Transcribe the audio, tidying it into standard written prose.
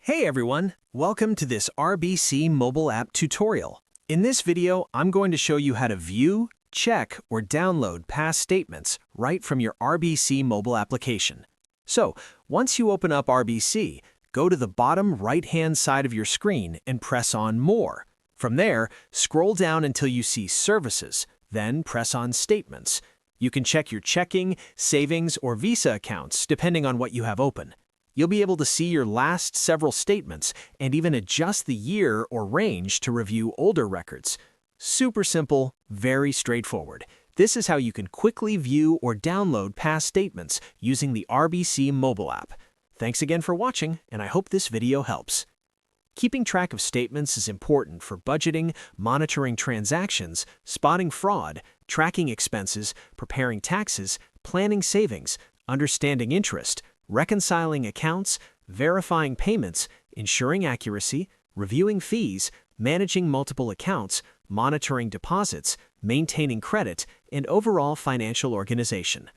Hey everyone, welcome to this RBC mobile app tutorial. In this video, I'm going to show you how to view, check, or download past statements right from your RBC mobile application. So, once you open up RBC, go to the bottom right-hand side of your screen and press on More. From there, scroll down until you see Services, then press on Statements. You can check your checking, savings, or Visa accounts depending on what you have open. You'll be able to see your last several statements and even adjust the year or range to review older records. Super simple, very straightforward. This is how you can quickly view or download past statements using the RBC mobile app. Thanks again for watching, and I hope this video helps. Keeping track of statements is important for budgeting, monitoring transactions, spotting fraud, tracking expenses, preparing taxes, planning savings, understanding interest, reconciling accounts, verifying payments, ensuring accuracy, reviewing fees, managing multiple accounts, monitoring deposits, maintaining credit, and overall financial organization.